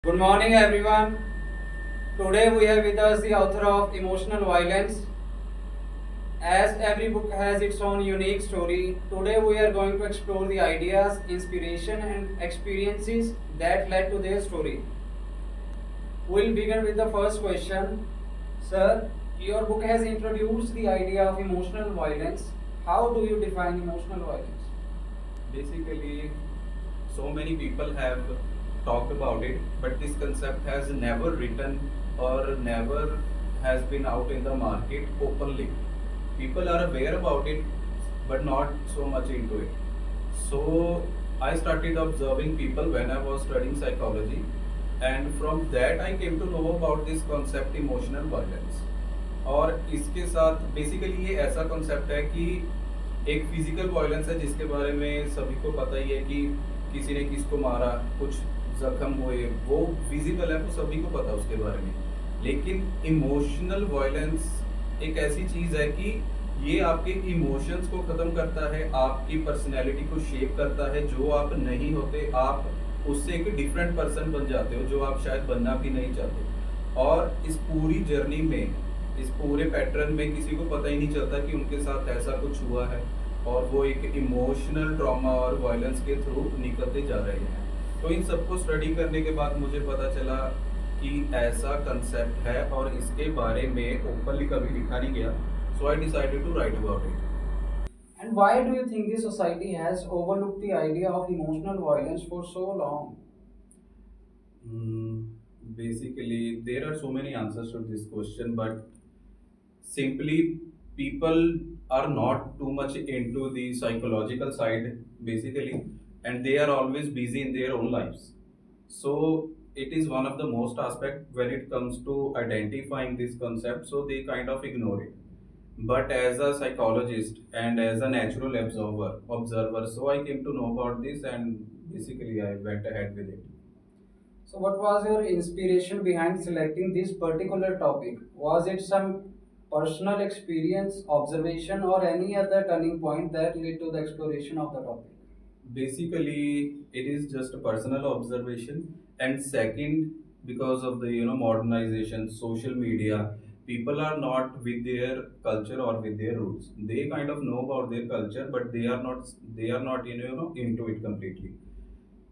Good morning, everyone. Today we have with us the author of Emotional Violence. As every book has its own unique story, today we are going to explore the ideas, inspiration, and experiences that led to their story. We'll begin with the first question. Sir, your book has introduced the idea of emotional violence. How do you define emotional violence? Basically, so many people have talked about it, but this concept has never written or never has been out in the market openly. People are aware about it, but not so much into it. So I started observing people when I was studying psychology, and from that I came to know about this concept emotional violence. और इसके साथ basically ये ऐसा concept है कि एक physical violence है जिसके बारे में सभी को पता ही है कि किसी ने किसको मारा, कुछ जख्म हुए, वो विजिबल है, वो सभी को पता है उसके बारे में। लेकिन इमोशनल वायलेंस एक ऐसी चीज़ है कि ये आपके इमोशंस को ख़त्म करता है, आपकी पर्सनैलिटी को शेप करता है। जो आप नहीं होते, आप उससे एक डिफरेंट पर्सन बन जाते हो, जो आप शायद बनना भी नहीं चाहते। और इस पूरी जर्नी में, इस पूरे पैटर्न में किसी को पता ही नहीं चलता कि उनके साथ ऐसा कुछ हुआ है, और वो एक इमोशनल ट्रॉमा और वायलेंस के थ्रू निकलते जा रहे हैं। तो इन सबको स्टडी करने के बाद मुझे पता चला कि ऐसा कंसेप्ट है और इसके बारे में ओपनली कभी लिखा नहीं गया। So I decided to write about it. And why do you think the society has overlooked the idea of emotional violence for so long? Basically, there are so many answers to this question, but simply people are not too much into the psychological side, basically, and they are always busy in their own lives. So it is one of the most aspect when it comes to identifying this concept, so they kind of ignore it. But as a psychologist and as a natural observer, so I came to know about this, and basically I went ahead with it. So, what was your inspiration behind selecting this particular topic? Was it some personal experience, observation, or any other turning point that led to the exploration of the topic? Basically, it is just a personal observation, and second, because of the modernization, social media, people are not with their culture or with their roots. They kind of know about their culture, but they are not into it completely.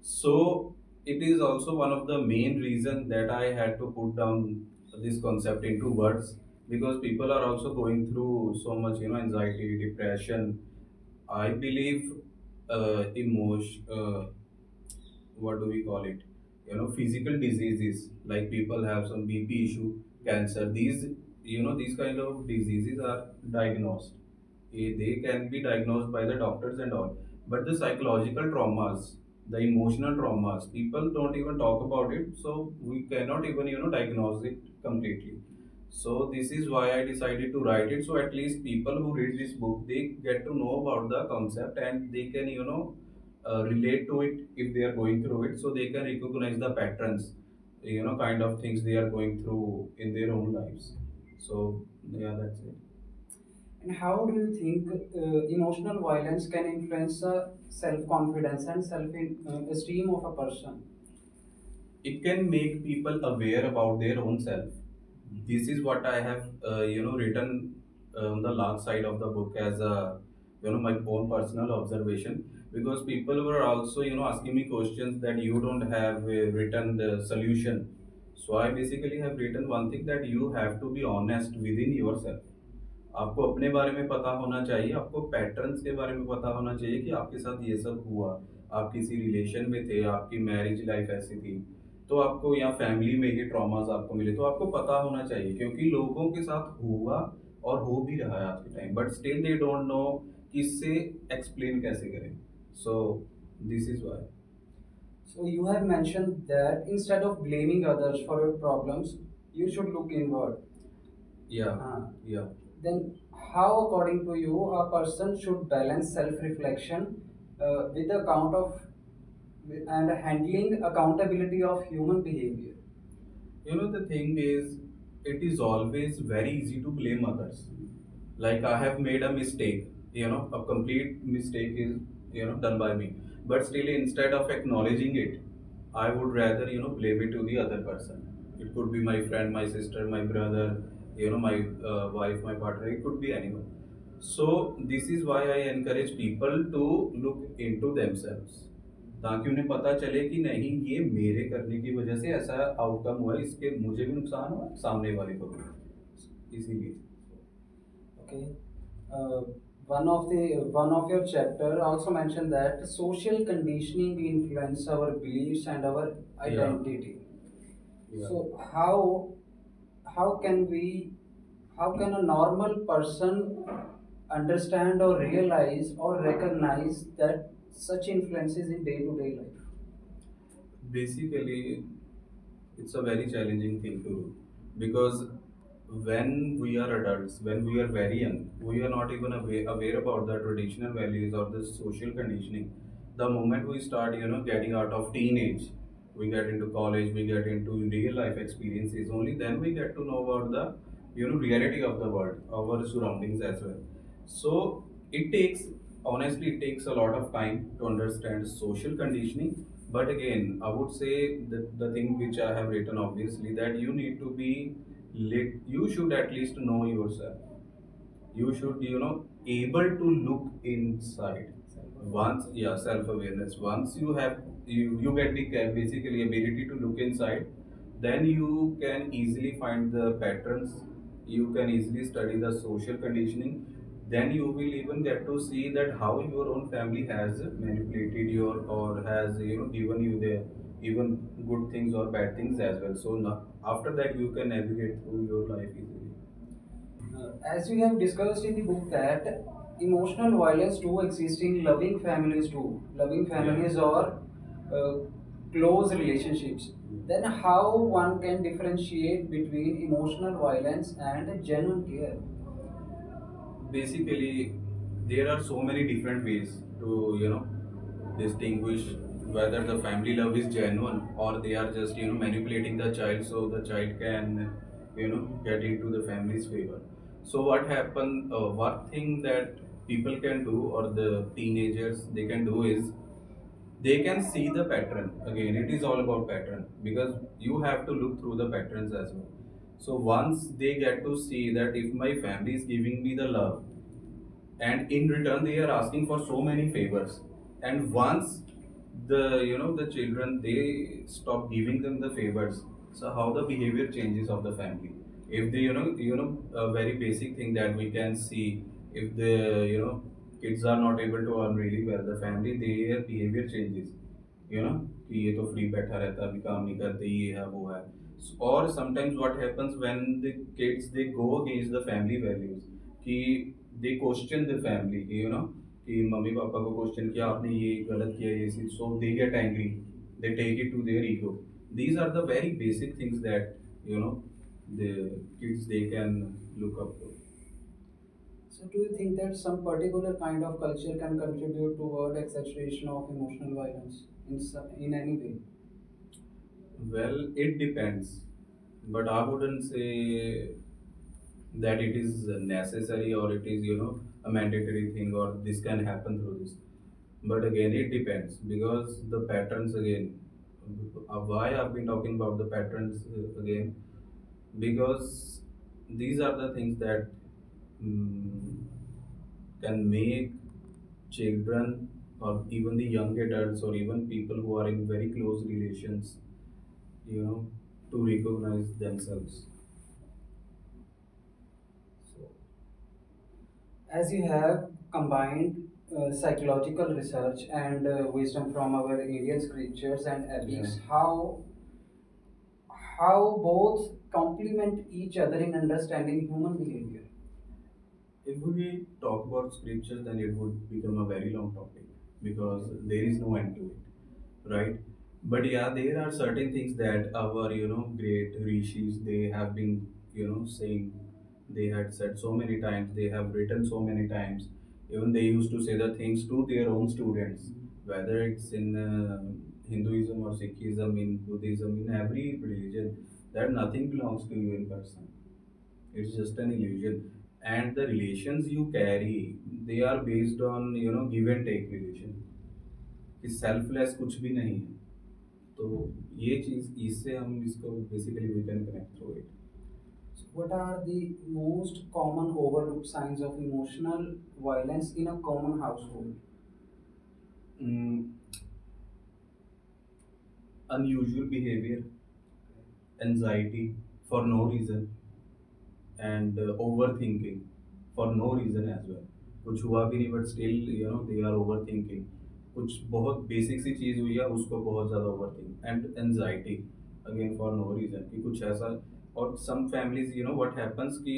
So it is also one of the main reason that I had to put down this concept into words, because people are also going through so much anxiety, depression. I believe emotion. What do we call it? Physical diseases, like people have some BP issue, cancer. These kind of diseases are diagnosed. They can be diagnosed by the doctors and all. But the psychological traumas, the emotional traumas, people don't even talk about it. So we cannot even diagnose it completely. So this is why I decided to write it. So at least people who read this book, they get to know about the concept, and they can relate to it if they are going through it. So they can recognize the patterns, kind of things they are going through in their own lives. So yeah, that's it. And how do you think emotional violence can influence the self confidence and self esteem of a person? It can make people aware about their own self. This is what I have written on the last side of the book as a my own personal observation, because people were also asking me questions that you don't have written the solution. So I basically have written one thing, that you have to be honest within yourself. आपको अपने बारे में पता होना चाहिए, आपको patterns के बारे में पता होना चाहिए कि आपके साथ ये सब हुआ, आप किसी रिलेशन में थे, आपकी मैरिज लाइफ ऐसी थी, तो आपको या फैमिली में ये ट्रॉमास आपको मिले, तो आपको पता होना चाहिए, क्योंकि लोगों के साथ हुआ और हो भी रहा है आज के time, but still they don't know कि इससे एक्सप्लेन कैसे करें। So this is why. So, you have mentioned that instead of blaming others for your problems, you should look inward. या Uh, या then, how, according to you, a person should balance self-reflection with the count of and handling accountability of human behavior? The thing is, it is always very easy to blame others. Like, I have made a mistake, a complete mistake is done by me, but still, instead of acknowledging it, I would rather, blame it to the other person. It could be my friend, my sister, my brother, my wife, my partner. It could be anyone. So this is why I encourage people to look into themselves. ताकि उन्हें पता चले कि नहीं, ये मेरे करने की वजह से ऐसा आउटकम हुआ, इसके मुझे भी नुकसान हुआ, सामने वाले को भी, इसीलिए। Okay. Uh, one of your chapter also mentioned that social conditioning influence our beliefs and our identity. Yeah. So how can we how can a normal person understand or realize or recognize that such influences in day to day life? Basically, it's a very challenging thing to do, because when we are adults, when we are very young, we are not even aware about the traditional values or the social conditioning. The moment we start, getting out of teenage, we get into college, we get into real life experiences, only then we get to know about the, reality of the world, our surroundings as well. So it takes, honestly, it takes a lot of time to understand social conditioning. But again, I would say that the thing which I have written, obviously, that you need to be you should at least know yourself. You should, able to look inside. Once, yeah, self-awareness. Once you have, you get the basically ability to look inside, then you can easily find the patterns. You can easily study the social conditioning. Then you will even get to see that how your own family has manipulated your, or has, given you the even good things or bad things as well. So now, after that you can navigate through your life easily. As we have discussed in the book that emotional violence do exist in loving families too. Loving families or uh, close relationships. Then how one can differentiate between emotional violence and genuine care? Basically, there are so many different ways to, distinguish whether the family love is genuine or they are just, manipulating the child so the child can, get into the family's favor. So what happen, one thing that people can do, or the teenagers they can do, is they can see the pattern. Again, it is all about pattern, because you have to look through the patterns as well. So once they get to see that if my family is giving me the love, and in return they are asking for so many favors, and once the, the children, they stop giving them the favors, so how the behavior changes of the family. If the, a very basic thing that we can see, if the, kids are not able to earn really well, the family, their behavior changes, कि ये तो free बैठा रहता है, अभी काम नहीं करते, ये है वो है. Or sometimes what happens when the kids, they go against the family values, कि they question the family, कि मम्मी पापा को क्वेश्चन किया, आपने ये गलत किया, ये चीज, so they get angry, they take it to their ego. These are the very basic things that, the kids, they can look up to. So do you think that some particular kind of culture can contribute toward exaggeration of emotional violence in any way? Well, it depends, but I wouldn't say that it is necessary, or it is, a mandatory thing, or this can happen through this. But again, it depends, because the patterns, again, why I've been talking about the patterns, again, because these are the things that, mm, can make children, or even the young adults, or even people who are in very close relations, you know to recognize themselves. So, as you have combined psychological research and wisdom from our Indian scriptures and epics, Yeah. how both complement each other in understanding human behavior? If we talk about scripture, then it would become a very long topic, because there is no end to it, right? But yeah, there are certain things that our, great rishis, they have been, saying. They had said so many times. They have written so many times. Even they used to say the things to their own students, whether it's in Hinduism or Sikhism, in Buddhism, in every religion, that nothing belongs to you in person. It's just an illusion. And the relations you carry, they are based on, give and take relation. कि selfless कुछ भी नहीं है. तो ये चीज़ इससे हम इसको basically we can connect through it. So what are the most common overlooked signs of emotional violence in a common household? Unusual behavior, anxiety for no reason, and overthinking for no reason as well. कुछ हुआ भी नहीं but still they are overthinking. कुछ बहुत basic सी चीज़ हुई है उसको बहुत ज़्यादा overthink and anxiety again for no reason कि कुछ ऐसा. और सम फैमिलीज व्हाट हैपन्स कि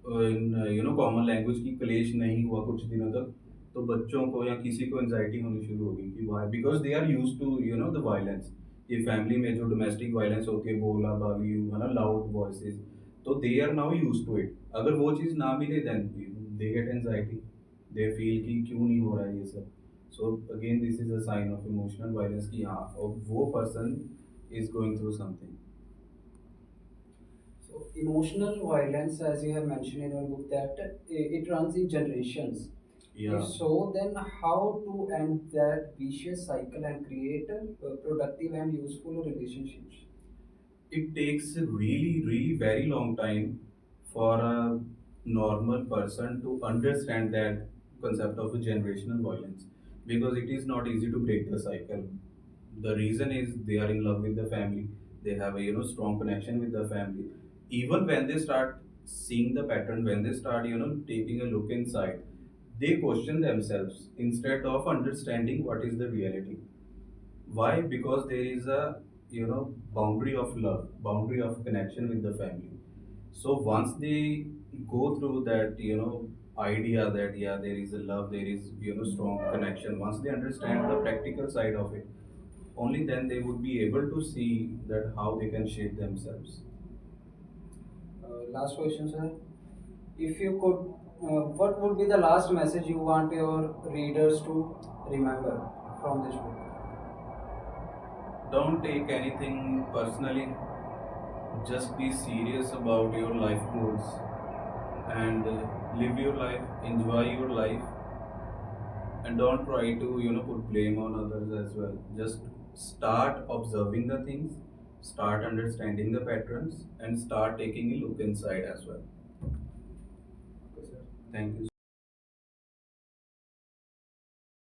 इन कॉमन लैंग्वेज की क्लेश नहीं हुआ कुछ दिनों तक, तो बच्चों को या किसी को एंजाइटी होनी शुरू होगी कि why, because they are used to the violence. ये फैमिली में जो डोमेस्टिक वायलेंस होती है, बोला बाली है ना, लाउड वॉइसेस, तो they are now used to it. अगर वो चीज़ ना मिले then they get anxiety, they feel कि क्यों नहीं हो रहा है ये सब. So again this is a sign of emotional violence कि हाँ, और वो person is going through something. So emotional violence, as you have mentioned in your book, that it runs in generations. Yeah. If so, then how to end that vicious cycle and create productive and useful relationships? It takes a really, really very long time for a normal person to understand that concept of a generational violence, because it is not easy to break the cycle. The reason is they are in love with the family, they have a strong connection with the family. Even when they start seeing the pattern, when they start taking a look inside, they question themselves instead of understanding what is the reality. Why? Because there is a boundary of love, boundary of connection with the family. So once they go through that idea that yeah, there is a love, there is strong connection. Once they understand the practical side of it, only then they would be able to see that how they can shape themselves. Last question, sir. If you could, what would be the last message you want your readers to remember from this book? Don't take anything personally. Just be serious about your life goals and live your life, enjoy your life, and don't try to put blame on others as well. Just start observing the things, start understanding the patterns, and start taking a look inside as well. Okay, sir. Thank you.